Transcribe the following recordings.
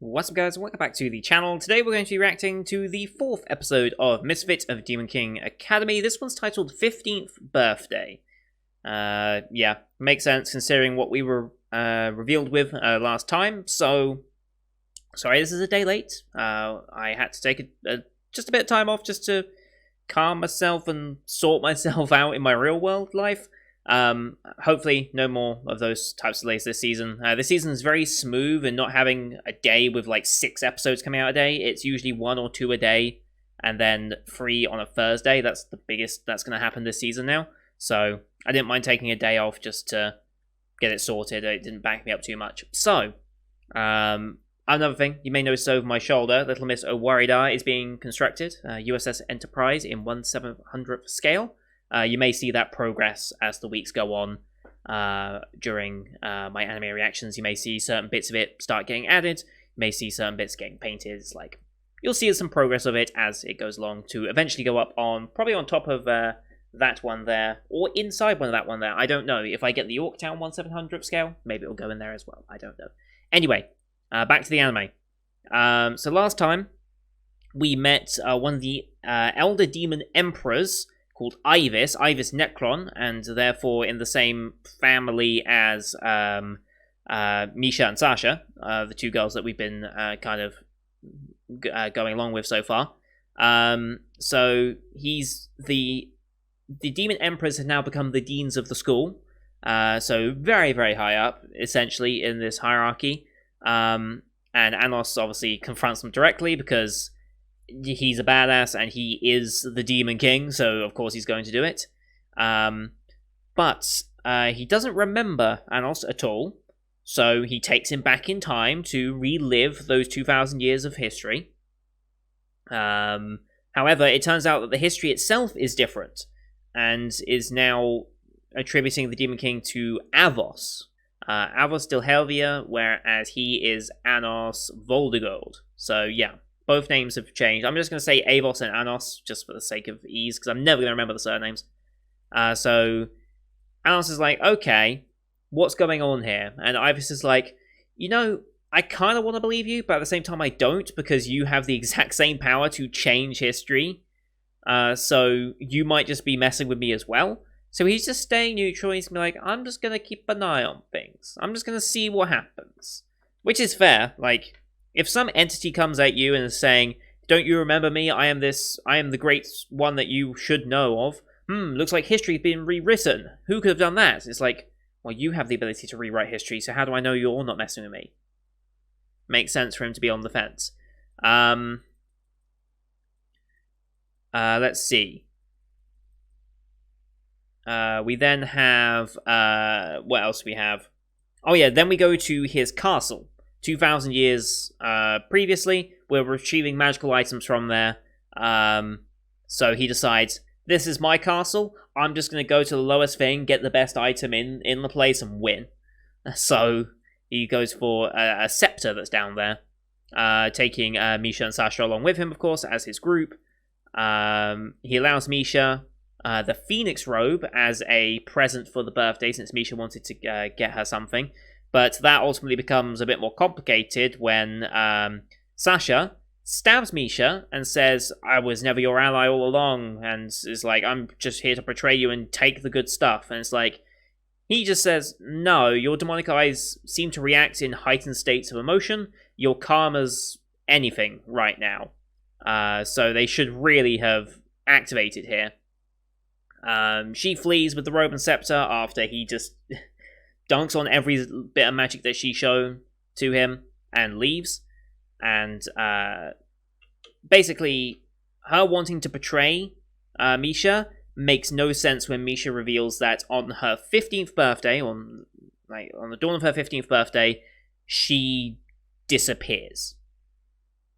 What's up guys, welcome back to the channel. Today we're going to be reacting to the 4th episode of Misfit of Demon King Academy. This one's titled 15th Birthday. Yeah, makes sense considering what we were revealed with last time. So, sorry this is a day late. I had to take just a bit of time off just to calm myself and sort myself out in my real world life. Hopefully no more of those types of delays this season. This season is very smooth and not having a day with like 6 episodes coming out a day. It's usually 1 or 2 a day and then 3 on a Thursday. That's the biggest that's going to happen this season now. So I didn't mind taking a day off just to get it sorted. It didn't back me up too much. So, another thing, you may notice over my shoulder, Little Miss Owarida is being constructed. USS Enterprise in 1/700th scale. You may see that progress as the weeks go on during my anime reactions. You may see certain bits of it start getting added. You may see certain bits getting painted. It's like, you'll see some progress of it as it goes along to eventually go up on, probably on top of that one there, or inside one of that one there. I don't know. If I get the Yorktown 1/700th scale, maybe it'll go in there as well. I don't know. Anyway, back to the anime. So last time, we met one of the Elder Demon Emperors, called Ibis Necron, and therefore in the same family as Misha and Sasha, the 2 girls that we've been kind of going along with so far. So he's the Demon Emperors have now become the deans of the school, so very, very high up, essentially, in this hierarchy. And Anos obviously confronts them directly because he's a badass and he is the Demon King, so of course he's going to do it. But he doesn't remember Anos at all, so he takes him back in time to relive those 2,000 years of history. However, it turns out that the history itself is different, and is now attributing the Demon King to Avos. Avos Dilhelvia, whereas he is Anos Voldegold. So yeah. Both names have changed. I'm just going to say Avos and Anos, just for the sake of ease, because I'm never going to remember the surnames. So, Anos is like, okay, what's going on here? And Ibis is like, you know, I kind of want to believe you, but at the same time I don't, because you have the exact same power to change history. So, you might just be messing with me as well. So he's just staying neutral. He's going to be like, I'm just going to keep an eye on things. I'm just going to see what happens. Which is fair, like, if some entity comes at you and is saying, don't you remember me? I am the great one that you should know of. Looks like history's been rewritten. Who could have done that? It's like, well, you have the ability to rewrite history, so how do I know you're not messing with me? Makes sense for him to be on the fence. Let's see. We then have, what else do we have? Oh yeah, then we go to his castle. 2,000 years previously, we're retrieving magical items from there. So he decides, this is my castle, I'm just going to go to the lowest thing, get the best item in the place, and win. So he goes for a scepter that's down there, taking Misha and Sasha along with him, of course, as his group. He allows Misha the Phoenix robe as a present for the birthday, since Misha wanted to get her something. But that ultimately becomes a bit more complicated when Sasha stabs Misha and says, I was never your ally all along, and is like, I'm just here to betray you and take the good stuff. And it's like, he just says, no, your demonic eyes seem to react in heightened states of emotion. Your karma's anything right now. So they should really have activated here. She flees with the robe and scepter after he just dunks on every bit of magic that she showed to him and leaves. And basically, her wanting to betray Misha makes no sense when Misha reveals that on her 15th birthday, on the dawn of her 15th birthday, she disappears.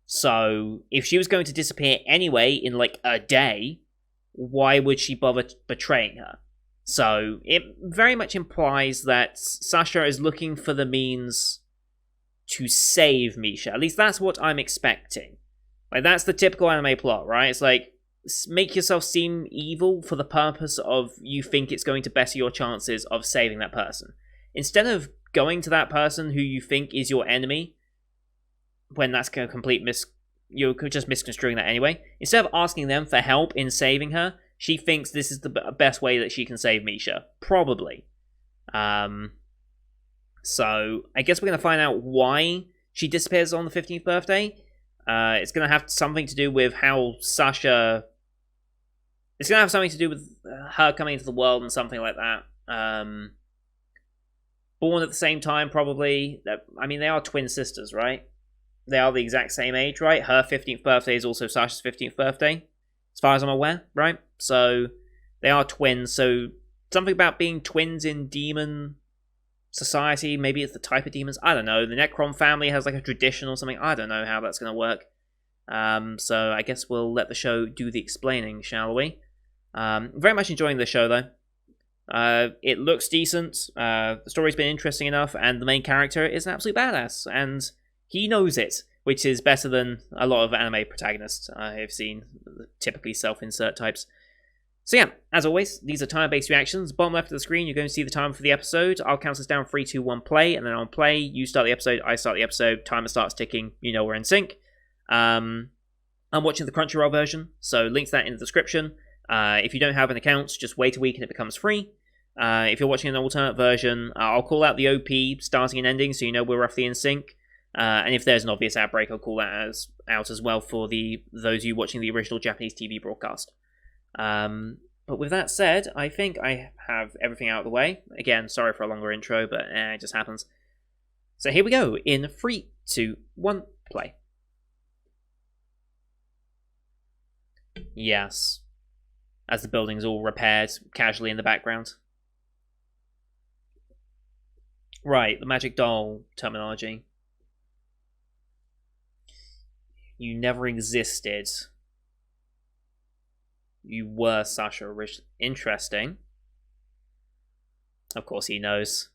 So, if she was going to disappear anyway in like a day, why would she bother betraying her? So, it very much implies that Sasha is looking for the means to save Misha. At least that's what I'm expecting. Like, that's the typical anime plot, right? It's like, make yourself seem evil for the purpose of you think it's going to better your chances of saving that person. Instead of going to that person who you think is your enemy, when that's a complete you're just misconstruing that anyway. Instead of asking them for help in saving her, she thinks this is the best way that she can save Misha. Probably. So I guess we're going to find out why she disappears on the 15th birthday. It's going to have something to do with how Sasha... It's going to have something to do with her coming into the world and something like that. Born at the same time, probably. I mean, they are twin sisters, right? They are the exact same age, right? Her 15th birthday is also Sasha's 15th birthday, as far as I'm aware, right? So they are twins, so something about being twins in demon society. Maybe it's the type of demons. I don't know. The Necron family has like a tradition or something. I don't know how that's going to work. So I guess we'll let the show do the explaining, shall we? Very much enjoying the show, though. It looks decent. The story's been interesting enough, and the main character is an absolute badass, and he knows it, which is better than a lot of anime protagonists I have seen, typically self-insert types. So yeah, as always, these are time-based reactions. Bottom left of the screen, you're going to see the time for the episode. I'll count us down 3, 2, 1, play, and then on play, you start the episode, I start the episode, timer starts ticking, you know we're in sync. I'm watching the Crunchyroll version, so link to that in the description. If you don't have an account, just wait a week and it becomes free. If you're watching an alternate version, I'll call out the OP starting and ending so you know we're roughly in sync. And if there's an obvious outbreak, I'll call that out as well for those of you watching the original Japanese TV broadcast. But with that said, I think I have everything out of the way. Again, sorry for a longer intro, but it just happens. So here we go, in 3, 2, 1, play. Yes. As the building's all repaired casually in the background. Right, the magic doll terminology. You never existed. You were Sasha originally. Interesting. Of course he knows.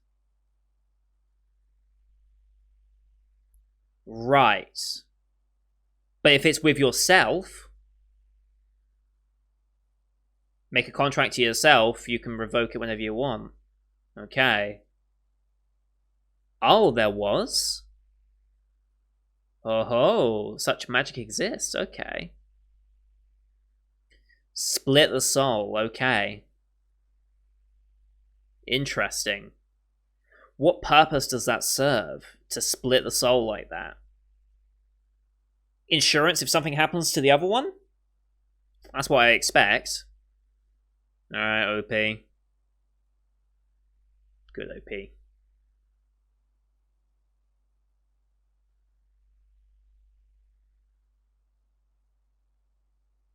Right. But if it's with yourself, make a contract to yourself, you can revoke it whenever you want. Okay. Oh, there was? Oh ho, such magic exists, okay. Split the soul, okay. Interesting. What purpose does that serve, to split the soul like that? Insurance if something happens to the other one? That's what I expect. Alright, OP. Good OP.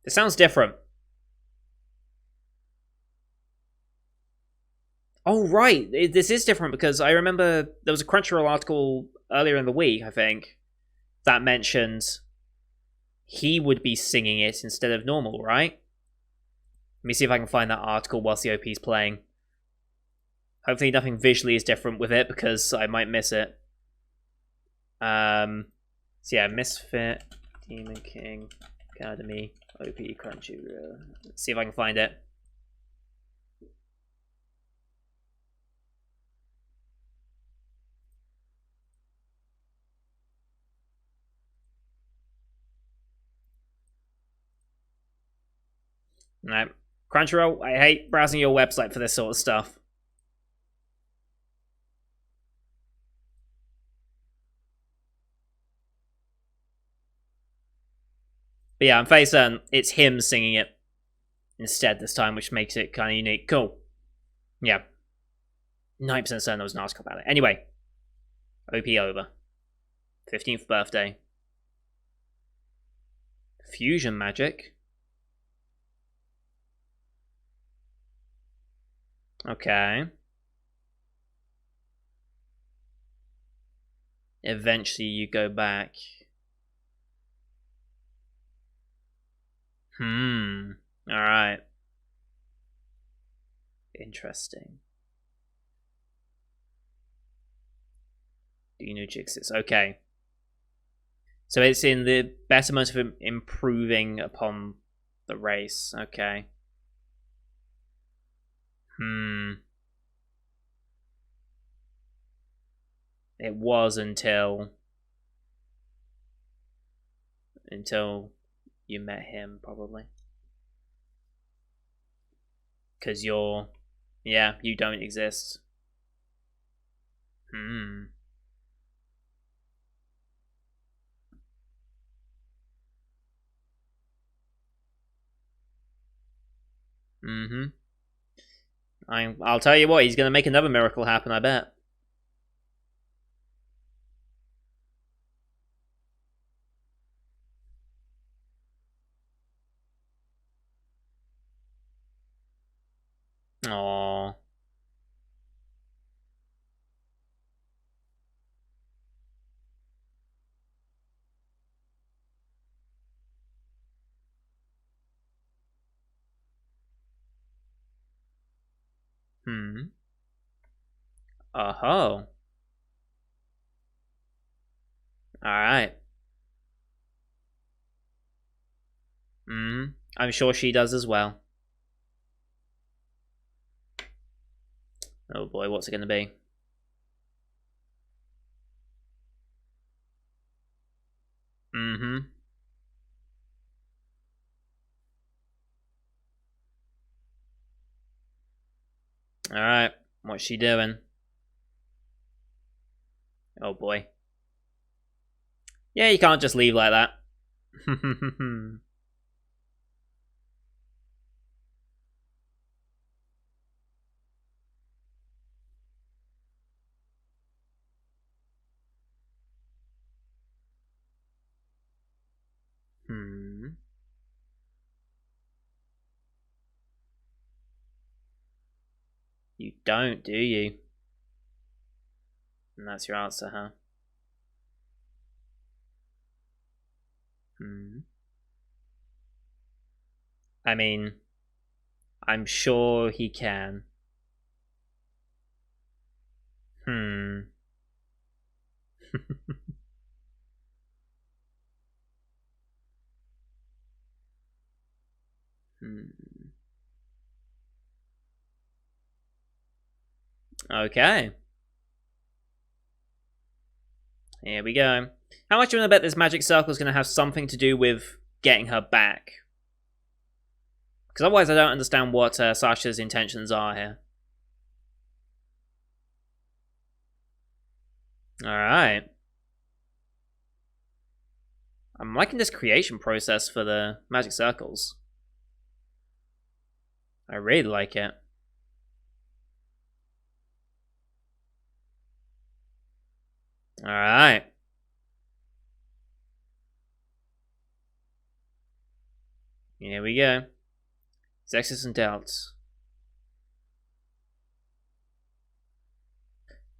It sounds different. Oh, right. This is different because I remember there was a Crunchyroll article earlier in the week, I think, that mentioned he would be singing it instead of normal, right? Let me see if I can find that article whilst the OP's playing. Hopefully nothing visually is different with it because I might miss it. So yeah, Misfit, Demon King, Academy, OP, Crunchyroll. Let's see if I can find it. No. Crunchyroll, I hate browsing your website for this sort of stuff. But yeah, I'm fairly certain it's him singing it instead this time, which makes it kind of unique. Cool. Yeah. 90% certain there was an article about it. Anyway. OP over. 15th birthday. Fusion magic. Okay. Eventually you go back. Alright. Interesting. Dino Jixis. Okay. So it's in the betterment of improving upon the race. Okay. It was until... until you met him, probably. Because you're... Yeah, you don't exist. Hmm. Mm-hmm. I'll tell you what, he's gonna make another miracle happen, I bet. Aww. Hmm. Oh-ho. Alright. Hmm. I'm sure she does as well. Oh boy, what's it gonna be? Mm-hmm. Alright. What's she doing? Oh boy. Yeah, you can't just leave like that. Hmm. You don't, do you? And that's your answer, huh? Hmm. I mean, I'm sure he can. Hmm. Hmm. Okay. Here we go. How much do you want to bet this magic circle is going to have something to do with getting her back? Because otherwise I don't understand what Sasha's intentions are here. Alright. I'm liking this creation process for the magic circles. I really like it. Alright. Here we go. Sexes and doubts.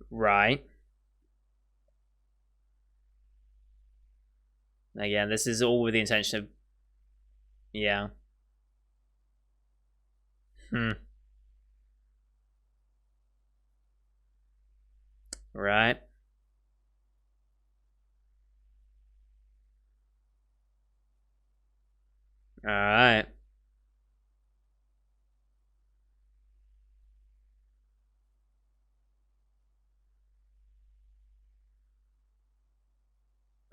Right. Again, this is all with the intention of... Yeah. Hmm. Right. Alright.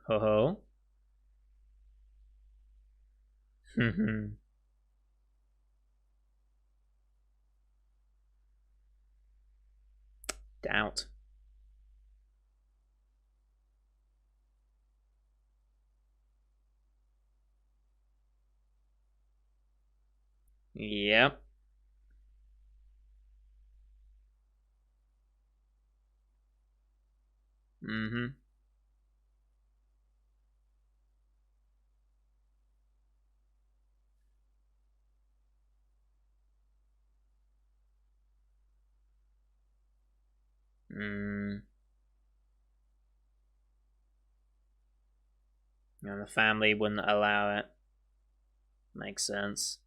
Ho ho. Doubt. Yep. Mm-hmm. Mm. And the family wouldn't allow it. Makes sense.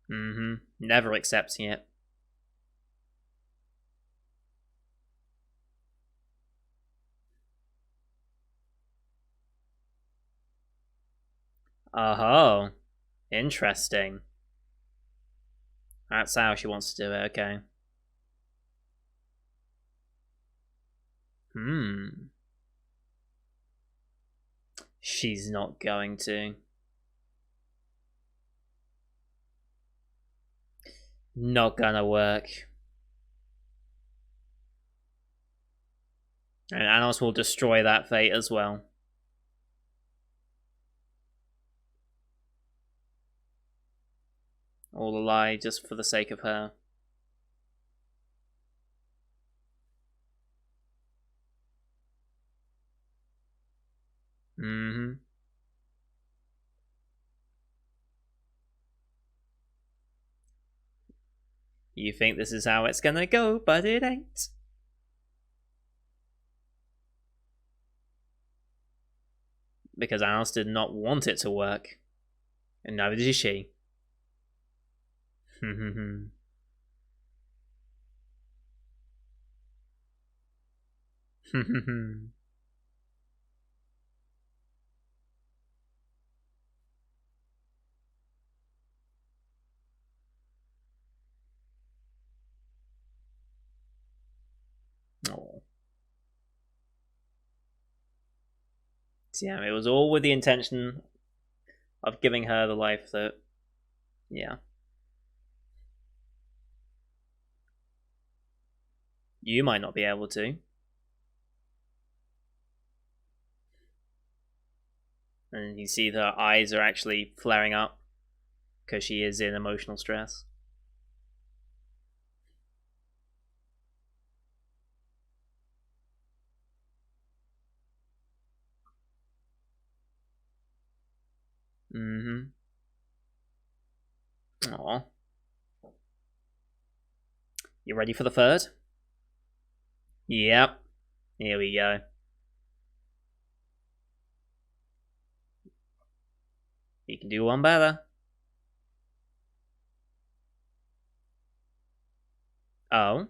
Mm-hmm. Never accepting it. Oh, interesting. That's how she wants to do it, okay. She's not going to. Not gonna work. And Anos will destroy that fate as well. All a lie just for the sake of her. Mm-hmm. You think this is how it's gonna go, but it ain't. Because Anos did not want it to work. And neither did she. Oh. So yeah, it was all with the intention of giving her the life that, yeah. You might not be able to. And you see her eyes are actually flaring up because she is in emotional stress. Mm-hmm. Aw. You ready for the third? Yep. Here we go. You can do one better. Oh.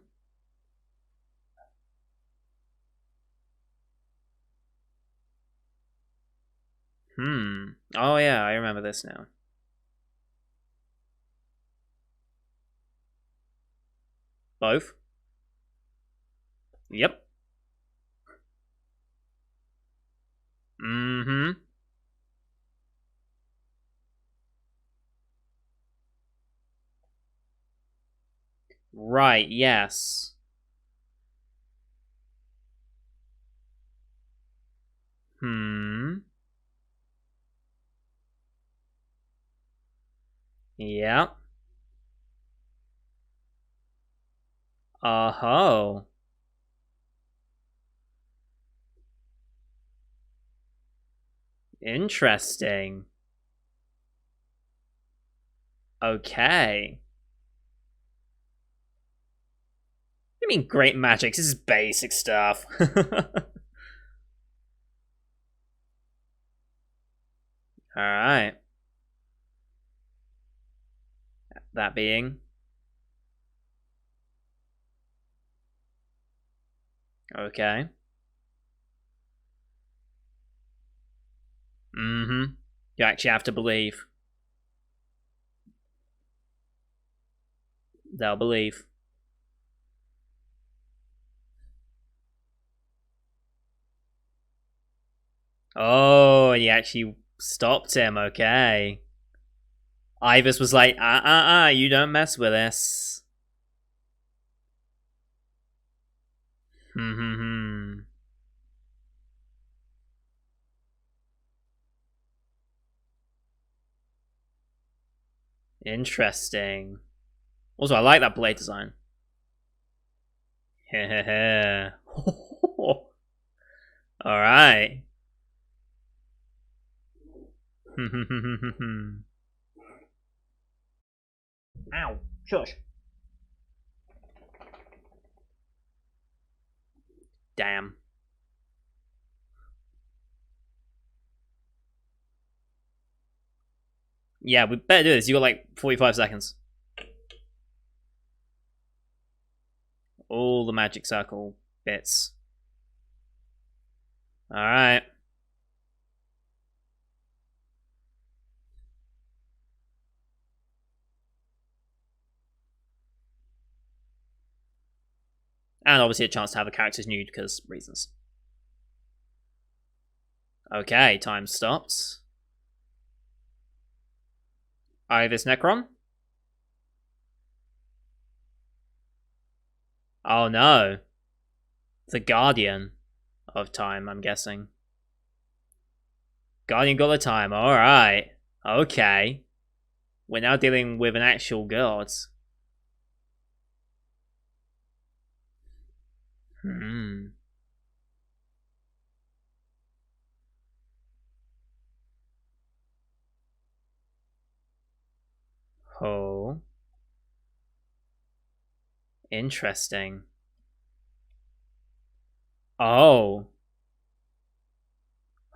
Oh yeah, I remember this now. Both? Yep. Mm-hmm. Right, yes. Yep. Oh. Interesting. Okay. I mean, great magic. This is basic stuff. Alright. That being. Okay. Mm-hmm. You actually have to believe. They'll believe. Oh, and he actually stopped him. Okay. Ibis was like, you don't mess with this. Hmm. Interesting. Also, I like that blade design. Hehehe. Alright. Ow. Shush. Damn. Yeah, we better do this. You got like 45 seconds. All the magic circle bits. Alright. And obviously a chance to have the characters nude because reasons. Okay, time stopped. This Necron? Oh no. The Guardian of Time, I'm guessing. Guardian God of Time, alright. Okay. We're now dealing with an actual god. Hmm. Oh. Interesting. Oh.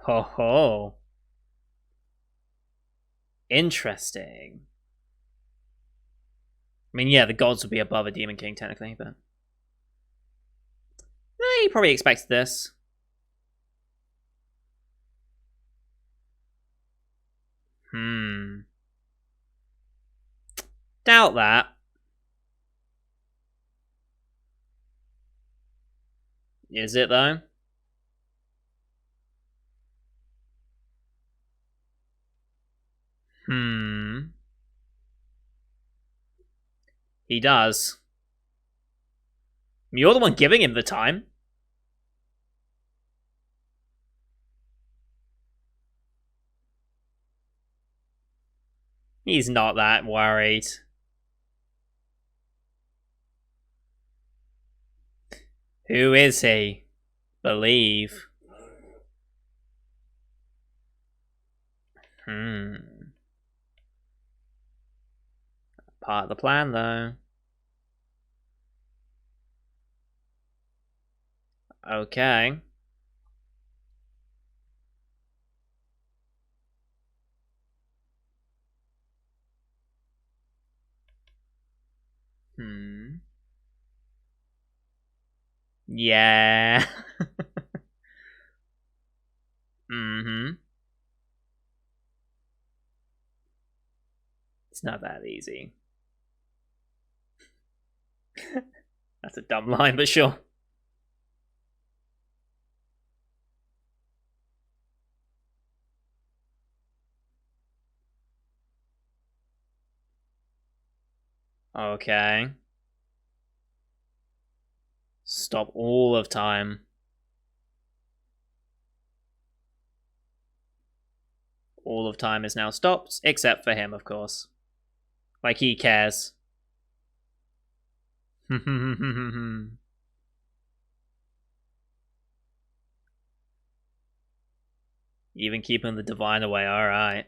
Ho ho. Interesting. I mean, yeah, the gods would be above a Demon King, technically, but... he probably expects this. Doubt that. Is it, though? He does. You're the one giving him the time. He's not that worried. Who is he? Believe. Part of the plan, though. Okay. Yeah. It's not that easy. That's a dumb line, but sure. Okay. Stop all of time. All of time is now stopped, except for him, of course. Like he cares. Even keeping the divine away, alright.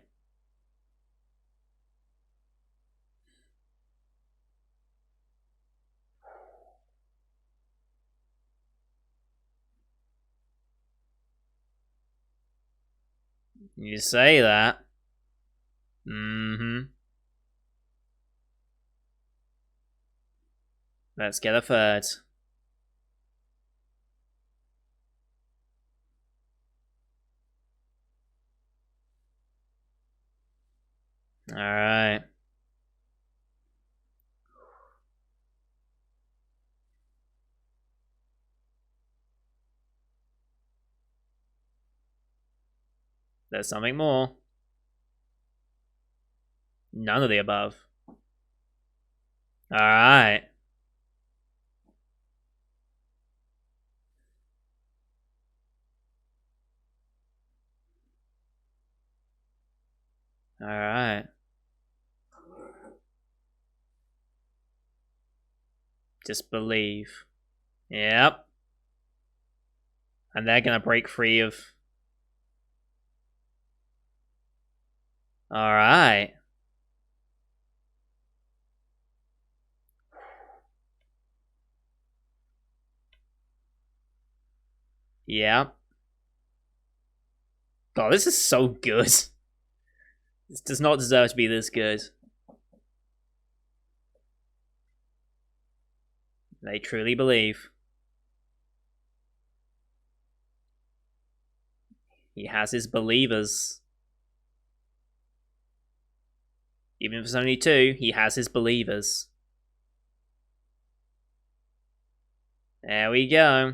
You say that. Let's get a third. Alright. There's something more. None of the above. Alright. Alright. Just believe. Yep. And they're gonna break free of... Alright. Yep. God, this is so good. This does not deserve to be this good. They truly believe. He has his believers. Even if it's only two, he has his believers. There we go.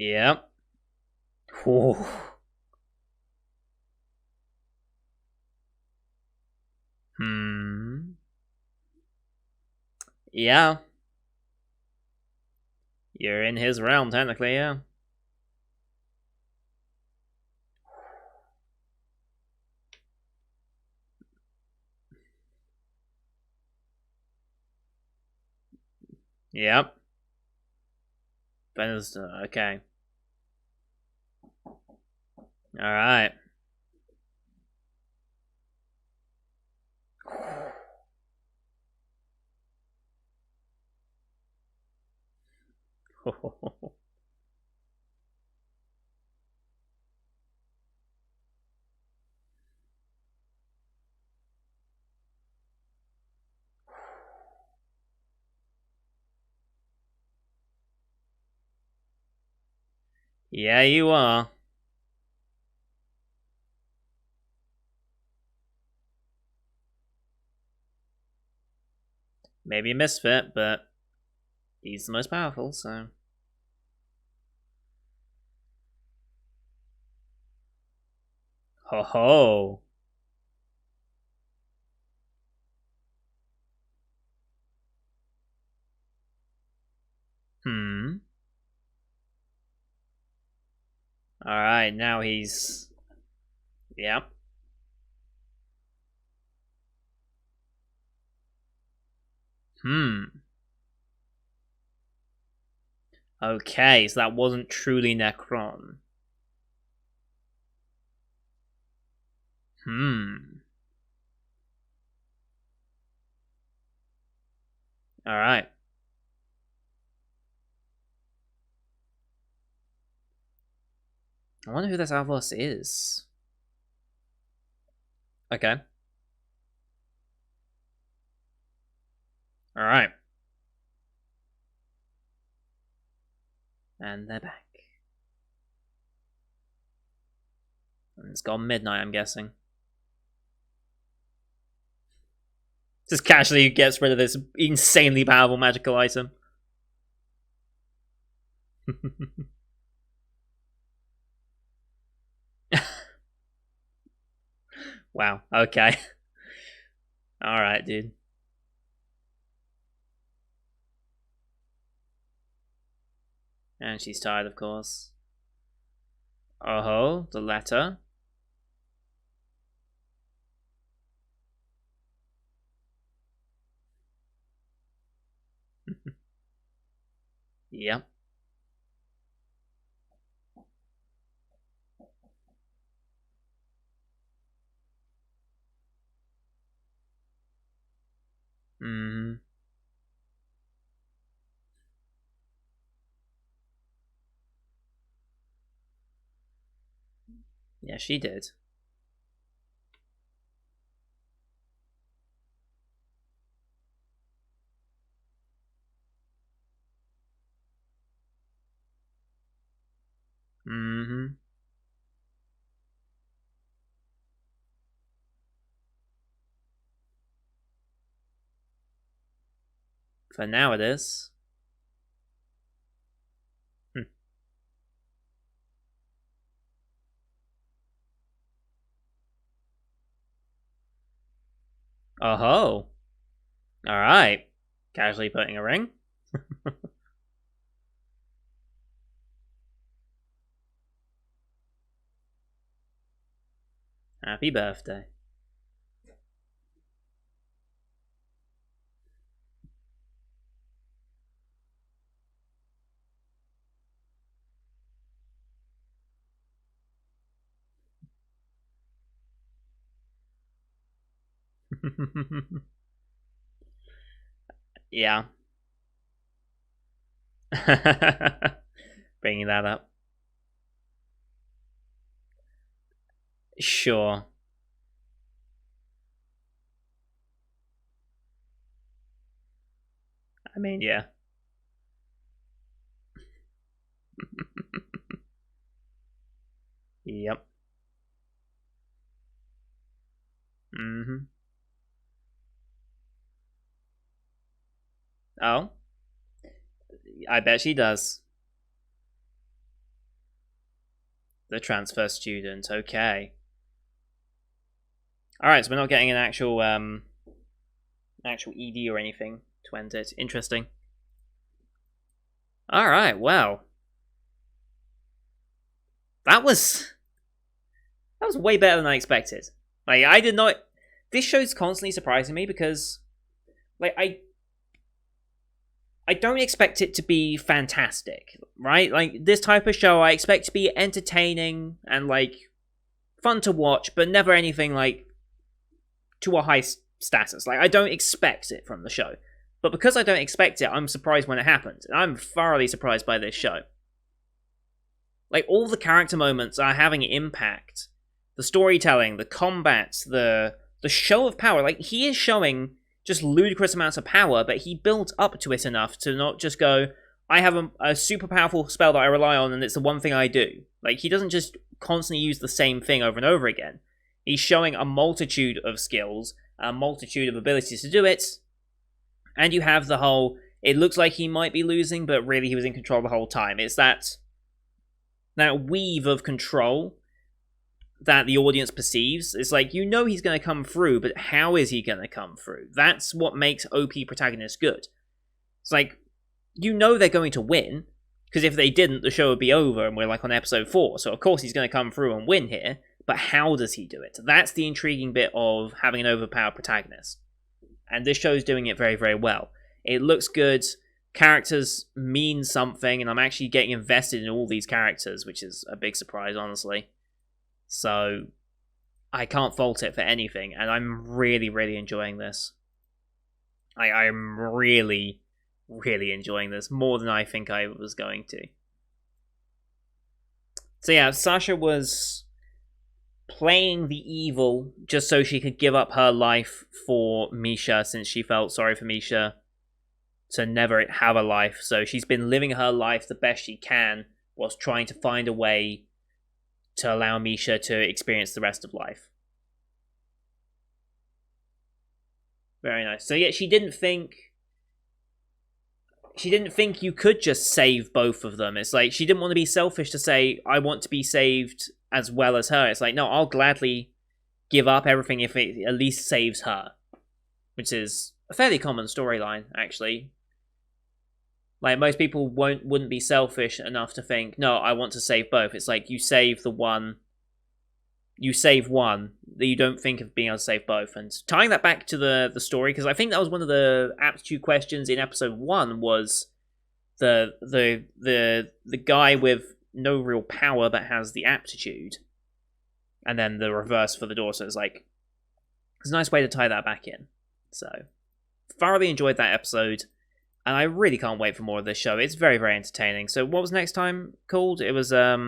Yep. Whew. Hmm. Yeah. You're in his realm, technically, yeah. Yep. Venusta, okay. Alright. Yeah, you are. Maybe a misfit, but he's the most powerful, so. Ho ho. Hmm. Alright, now he's. Yep. Hmm. Okay, so that wasn't truly Necron. Hmm. Alright. I wonder who this Alvos is. Okay. Alright. And they're back. And it's gone midnight, I'm guessing. Just casually gets rid of this insanely powerful magical item. Wow, okay. Alright, dude. And she's tired, of course. Oh ho, the letter. Yep. Hmm. Yeah, she did. Hmm. For now it is. Hm. Oh ho. Alright. Casually putting a ring. Happy birthday. Yeah. Bringing that up. Sure. I mean, yeah. Yep. Hmm. Oh, I bet she does. The transfer student, okay. Alright, so we're not getting an actual ED or anything to end it. Interesting. Alright, well. That was way better than I expected. Like, I did not... This show's constantly surprising me because, like, I don't expect it to be fantastic, right? Like, this type of show I expect to be entertaining and, like, fun to watch, but never anything, like, to a high status. Like, I don't expect it from the show. But because I don't expect it, I'm surprised when it happens. And I'm thoroughly surprised by this show. Like, all the character moments are having impact. The storytelling, the combat, the show of power. Like, he is showing just ludicrous amounts of power, but he built up to it enough to not just go, I have a super powerful spell that I rely on, and it's the one thing I do. Like, he doesn't just constantly use the same thing over and over again. He's showing a multitude of skills, a multitude of abilities to do it, and you have the whole, it looks like he might be losing, but really he was in control the whole time. It's that weave of control that the audience perceives. It's like, you know he's going to come through, but how is he going to come through? That's what makes OP protagonists good. It's like, you know they're going to win, because if they didn't, the show would be over, and we're like on episode 4, so of course he's going to come through and win here, but how does he do it? That's the intriguing bit of having an overpowered protagonist. And this show's doing it very, very well. It looks good, characters mean something, and I'm actually getting invested in all these characters, which is a big surprise, honestly. So, I can't fault it for anything, and I'm really, really enjoying this. I'm really, really enjoying this, more than I think I was going to. So yeah, Sasha was playing the evil just so she could give up her life for Misha, since she felt sorry for Misha to never have a life. So she's been living her life the best she can, whilst trying to find a way to allow Misha to experience the rest of life. Very nice. So yeah, she didn't think you could just save both of them. It's like, she didn't want to be selfish to say, I want to be saved as well as her. It's like, no, I'll gladly give up everything if it at least saves her. Which is a fairly common storyline, actually. Like, most people wouldn't be selfish enough to think, no, I want to save both. It's like, you save one, that you don't think of being able to save both. And tying that back to the story, because I think that was one of the aptitude questions in episode 1, was the guy with no real power but has the aptitude. And then the reverse for the daughter. It's like, it's a nice way to tie that back in. So, thoroughly enjoyed that episode. And I really can't wait for more of this show. It's very, very entertaining. So what was next time called? It was, let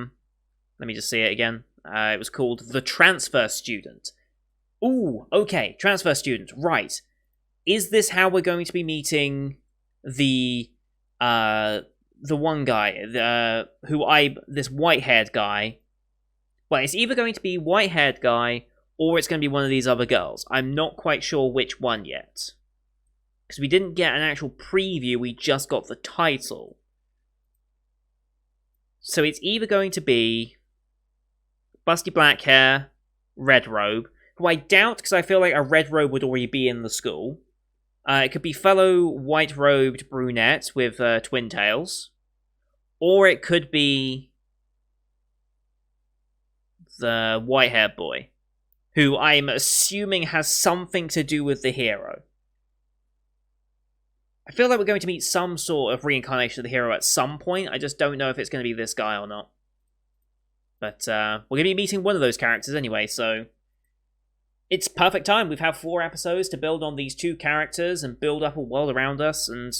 me just see it again. It was called The Transfer Student. Ooh, okay, Transfer Student, right. Is this how we're going to be meeting the one guy, this white-haired guy? Well, it's either going to be white-haired guy, or it's going to be one of these other girls. I'm not quite sure which one yet. Because we didn't get an actual preview, we just got the title. So it's either going to be busty black hair, red robe, who I doubt, because I feel like a red robe would already be in the school. It could be fellow white-robed brunette with twin tails. Or it could be the white-haired boy, who I'm assuming has something to do with the hero. I feel like we're going to meet some sort of reincarnation of the hero at some point. I just don't know if it's going to be this guy or not. But we're going to be meeting one of those characters anyway, so it's perfect time. We've had 4 episodes to build on these 2 characters and build up a world around us, and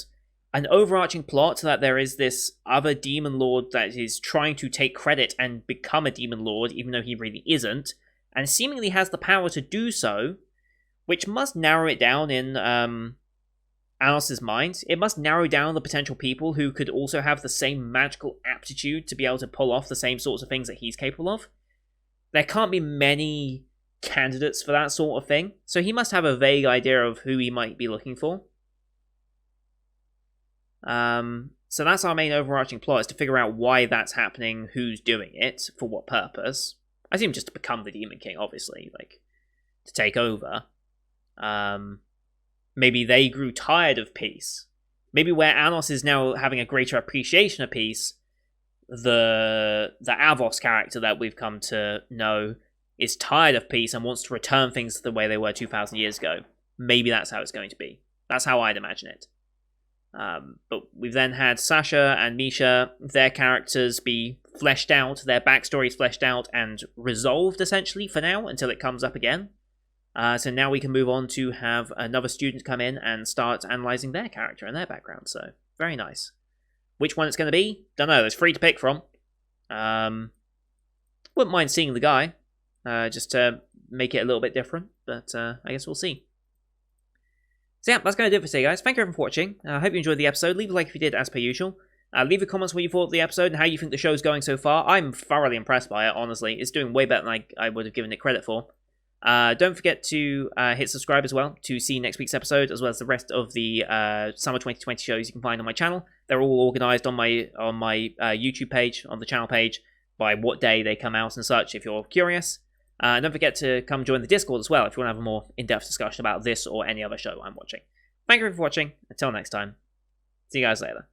an overarching plot that there is this other demon lord that is trying to take credit and become a demon lord, even though he really isn't, and seemingly has the power to do so, which must narrow it down in Alice's mind. It must narrow down the potential people who could also have the same magical aptitude to be able to pull off the same sorts of things that he's capable of. There can't be many candidates for that sort of thing, so he must have a vague idea of who he might be looking for. So that's our main overarching plot, is to figure out why that's happening, who's doing it, for what purpose. I assume just to become the Demon King, obviously, like, to take over. Maybe they grew tired of peace. Maybe where Anos is now having a greater appreciation of peace, the Avos character that we've come to know is tired of peace and wants to return things to the way they were 2,000 years ago. Maybe that's how it's going to be. That's how I'd imagine it. But we've then had Sasha and Misha, their characters be fleshed out, their backstories fleshed out and resolved, essentially, for now, until it comes up again. So now we can move on to have another student come in and start analysing their character and their background. So, very nice. Which one it's going to be? Don't know, there's 3 to pick from. Wouldn't mind seeing the guy, just to make it a little bit different, but I guess we'll see. So yeah, that's going to do it for today, guys. Thank you everyone for watching. I hope you enjoyed the episode. Leave a like if you did, as per usual. Leave a comment what you thought of the episode and how you think the show's going so far. I'm thoroughly impressed by it, honestly. It's doing way better than I would have given it credit for. Don't forget to hit subscribe as well to see next week's episode, as well as the rest of the summer 2020 shows you can find on my channel. They're all organised on my YouTube page, on the channel page, by what day they come out and such, if you're curious. Don't forget to come join the Discord as well if you want to have a more in-depth discussion about this or any other show I'm watching. Thank you for watching. Until next time, see you guys later.